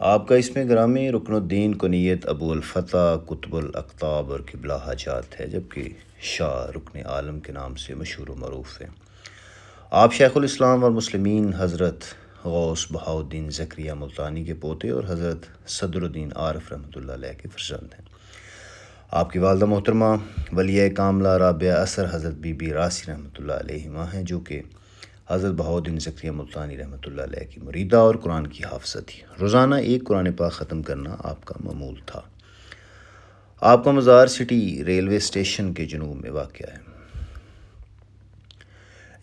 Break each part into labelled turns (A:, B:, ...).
A: آپ کا اس میں گرامی رکن الدین کنیت ابو الفتح قطب الاقطاب اور قبلہ حاجات ہے، جبکہ شاہ رکن عالم کے نام سے مشہور و معروف ہیں۔ آپ شیخ الاسلام اور مسلمین حضرت غوث بہاؤالدین زکریا ملتانی کے پوتے اور حضرت صدر الدین عارف رحمۃ اللہ علیہ کے فرزند ہیں۔ آپ کی والدہ محترمہ ولیہ کاملہ رابعہ اثر حضرت بی بی راسی رحمۃ اللہ علیہ ہیں، جو کہ حضرت بہاؤالدین زکریا ملتانی رحمۃ اللہ علیہ کی مریدہ اور قرآن کی حافظہ تھی۔ روزانہ ایک قرآن پاک ختم کرنا آپ کا معمول تھا۔ آپ کا مزار سٹی ریلوے اسٹیشن کے جنوب میں واقع ہے۔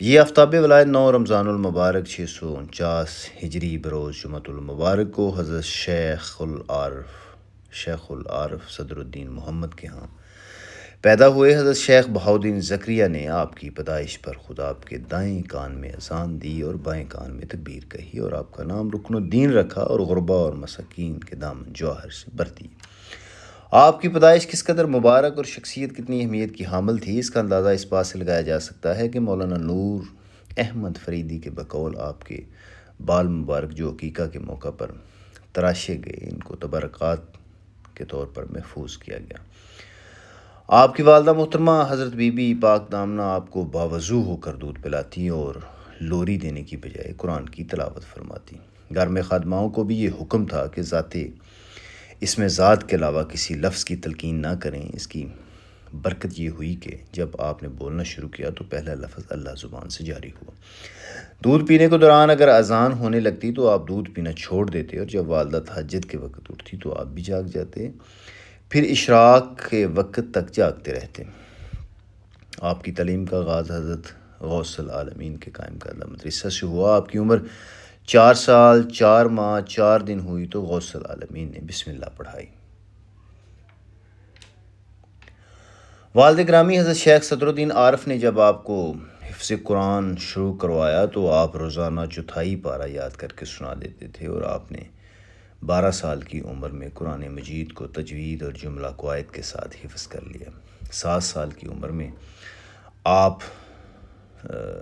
A: یہ آفتاب ولایت 9 رمضان المبارک 649 ہجری بروز جمعۃ المبارک کو حضرت شیخ العارف صدر الدین محمد کے ہاں پیدا ہوئے۔ حضرت شیخ بہاؤالدین زکریا نے آپ کی پیدائش پر خود آپ کے دائیں کان میں اذان دی اور بائیں کان میں تکبیر کہی اور آپ کا نام رکن الدین رکھا اور غربا اور مساکین کے دامن جوہر سے بھر دی۔ آپ کی پیدائش کس قدر مبارک اور شخصیت کتنی اہمیت کی حامل تھی، اس کا اندازہ اس بات سے لگایا جا سکتا ہے کہ مولانا نور احمد فریدی کے بقول آپ کے بال مبارک جو عقیقہ کے موقع پر تراشے گئے، ان کو تبرکات کے طور پر محفوظ کیا گیا۔ آپ کی والدہ محترمہ حضرت بی بی پاک دامنہ آپ کو باوضو ہو کر دودھ پلاتی اور لوری دینے کی بجائے قرآن کی تلاوت فرماتی۔ گھر میں خادماؤں کو بھی یہ حکم تھا کہ اس میں ذات کے علاوہ کسی لفظ کی تلقین نہ کریں۔ اس کی برکت یہ ہوئی کہ جب آپ نے بولنا شروع کیا تو پہلا لفظ اللہ زبان سے جاری ہوا۔ دودھ پینے کے دوران اگر اذان ہونے لگتی تو آپ دودھ پینا چھوڑ دیتے، اور جب والدہ تہجد کے وقت اٹھتی تو آپ بھی جاگ جاتے، پھر اشراق کے وقت تک جاگتے رہتے۔ آپ کی تعلیم کا آغاز حضرت غوث العالمین کے قائم کردہ مدرسہ سے ہوا۔ آپ کی عمر 4 سال 4 ماہ 4 دن ہوئی تو غوث العالمین نے بسم اللہ پڑھائی۔ والد گرامی حضرت شیخ صدر الدین عارف نے جب آپ کو حفظ قرآن شروع کروایا تو آپ روزانہ چوتھائی پارہ یاد کر کے سنا دیتے تھے، اور آپ نے 12 سال کی عمر میں قرآن مجید کو تجوید اور جملہ قواعد کے ساتھ حفظ کر لیا۔ 7 سال کی عمر میں آپ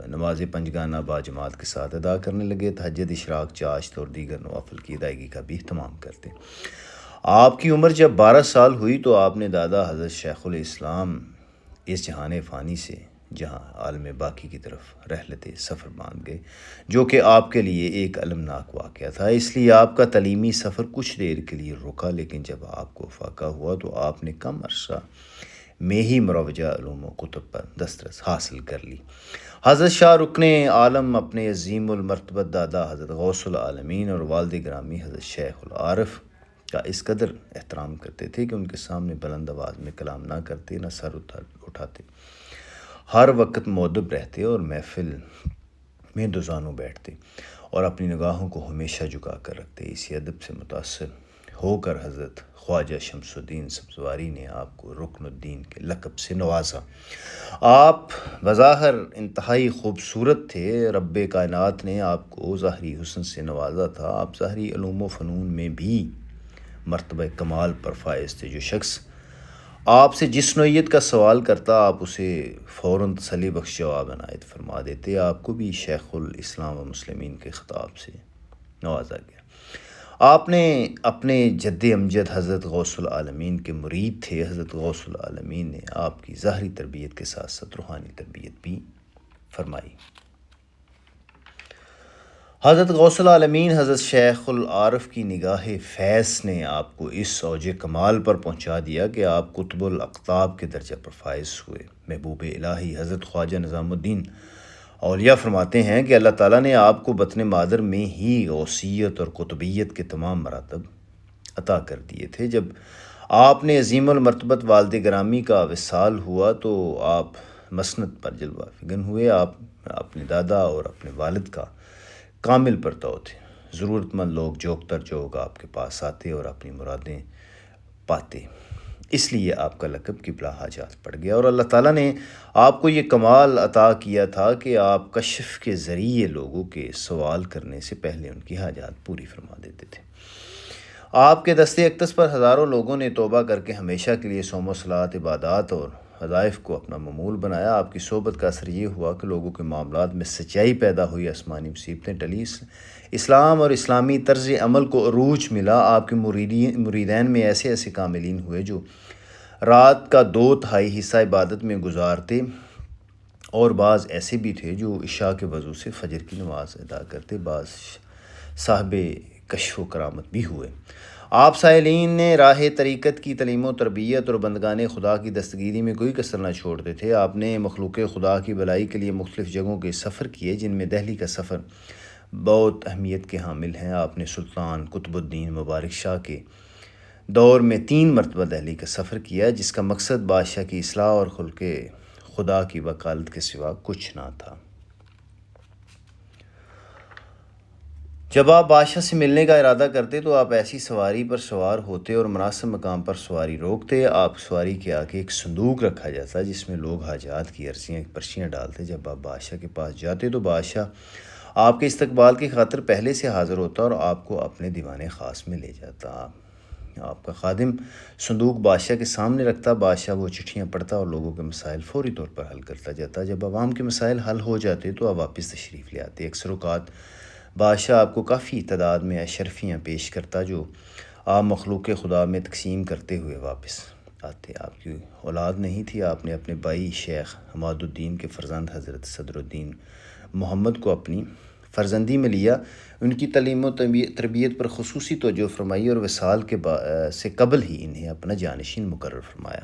A: نماز پنجگانہ باجماعت کے ساتھ ادا کرنے لگے، تہجد، اشراق، چاشت اور دیگر نوافل کی ادائیگی کا بھی اہتمام کرتے۔ آپ کی عمر جب 12 سال ہوئی تو آپ نے دادا حضرت شیخ الاسلام اس جہان فانی سے جہاں عالم باقی کی طرف رحلت سفر باندھ گئے، جو کہ آپ کے لیے ایک المناک واقعہ تھا۔ اس لیے آپ کا تعلیمی سفر کچھ دیر کے لیے رکا، لیکن جب آپ کو فاقہ ہوا تو آپ نے کم عرصہ میں ہی مروجہ علوم و کتب پر دسترس حاصل کر لی۔ حضرت شاہ رکن عالم اپنے عظیم المرتبت دادا حضرت غوث العالمین اور والد گرامی حضرت شیخ العارف کا اس قدر احترام کرتے تھے کہ ان کے سامنے بلند آواز میں کلام نہ کرتے، نہ سر اٹھاتے، ہر وقت مؤدب رہتے اور محفل میں دوزانوں بیٹھتے اور اپنی نگاہوں کو ہمیشہ جھکا کر رکھتے۔ اسی ادب سے متاثر ہو کر حضرت خواجہ شمس الدین سبزواری نے آپ کو رکن الدین کے لقب سے نوازا۔ آپ بظاہر انتہائی خوبصورت تھے، رب کائنات نے آپ کو ظاہری حسن سے نوازا تھا۔ آپ ظاہری علوم و فنون میں بھی مرتبہ کمال پر فائز تھے۔ جو شخص آپ سے جس نوعیت کا سوال کرتا آپ اسے فوراً تسلی بخش جواب عنایت فرما دیتے۔ آپ کو بھی شیخ الاسلام و مسلمین کے خطاب سے نوازا گیا۔ آپ نے اپنے جد امجد حضرت غوث العالمین کے مرید تھے۔ حضرت غوث العالمین نے آپ کی ظاہری تربیت کے ساتھ ساتھ روحانی تربیت بھی فرمائی۔ حضرت غوث العالمین حضرت شیخ العارف کی نگاہ فیض نے آپ کو اس اوج کمال پر پہنچا دیا کہ آپ قطب الاقطاب کے درجہ پر فائز ہوئے۔ محبوب الہی حضرت خواجہ نظام الدین اولیاء فرماتے ہیں کہ اللہ تعالیٰ نے آپ کو بطن مادر میں ہی غوثیت اور قطبیت کے تمام مراتب عطا کر دیے تھے۔ جب آپ نے عظیم المرتبت والد گرامی کا وصال ہوا تو آپ مسند پر جلوہ فگن ہوئے۔ آپ اپنے دادا اور اپنے والد کا کامل پرتو تھے۔ ضرورت مند لوگ جوک تر جوک آپ کے پاس آتے اور اپنی مرادیں پاتے، اس لیے آپ کا لقب قبلہ حاجات پڑ گیا، اور اللہ تعالیٰ نے آپ کو یہ کمال عطا کیا تھا کہ آپ کشف کے ذریعے لوگوں کے سوال کرنے سے پہلے ان کی حاجات پوری فرما دیتے تھے۔ آپ کے دستے اقدس پر ہزاروں لوگوں نے توبہ کر کے ہمیشہ کے لیے صوم و صلات، عبادات اور وظائف کو اپنا معمول بنایا۔ آپ کی صحبت کا اثر یہ ہوا کہ لوگوں کے معاملات میں سچائی پیدا ہوئی، آسمانی مصیبتیں ٹلی، اسلام اور اسلامی طرز عمل کو عروج ملا۔ آپ کے مریدین میں ایسے ایسے کاملین ہوئے جو رات کا 2/3 حصہ عبادت میں گزارتے، اور بعض ایسے بھی تھے جو عشاء کے وضو سے فجر کی نماز ادا کرتے۔ بعض صاحب کشف و کرامت بھی ہوئے۔ آپ سائلین نے راہ طریقت کی تعلیم و تربیت اور بندگان خدا کی دستگیری میں کوئی کسر نہ چھوڑتے تھے۔ آپ نے مخلوق خدا کی بھلائی کے لیے مختلف جگہوں کے سفر کیے، جن میں دہلی کا سفر بہت اہمیت کے حامل ہیں۔ آپ نے سلطان قطب الدین مبارک شاہ کے دور میں 3 مرتبہ دہلی کا سفر کیا، جس کا مقصد بادشاہ کی اصلاح اور خلق خدا کی وکالت کے سوا کچھ نہ تھا۔ جب آپ بادشاہ سے ملنے کا ارادہ کرتے تو آپ ایسی سواری پر سوار ہوتے اور مناسب مقام پر سواری روکتے۔ آپ سواری کے آگے ایک صندوق رکھا جاتا جس میں لوگ حاجات کی پرچیاں ڈالتے۔ جب آپ بادشاہ کے پاس جاتے تو بادشاہ آپ کے استقبال کی خاطر پہلے سے حاضر ہوتا اور آپ کو اپنے دیوان خاص میں لے جاتا۔ آپ کا خادم صندوق بادشاہ کے سامنے رکھتا، بادشاہ وہ چٹھیاں پڑھتا اور لوگوں کے مسائل فوری طور پر حل کرتا جاتا۔ جب عوام کے مسائل حل ہو جاتے تو آپ واپس تشریف لے آتے۔ اکثر اوقات بادشاہ آپ کو کافی تعداد میں اشرفیاں پیش کرتا جو آپ مخلوق خدا میں تقسیم کرتے ہوئے واپس آتے۔ آپ کی اولاد نہیں تھی۔ آپ نے اپنے بھائی شیخ حماد الدین کے فرزند حضرت صدر الدین محمد کو اپنی فرزندی میں لیا، ان کی تعلیم و تربیت پر خصوصی توجہ فرمائی اور وصال سے قبل ہی انہیں اپنا جانشین مقرر فرمایا۔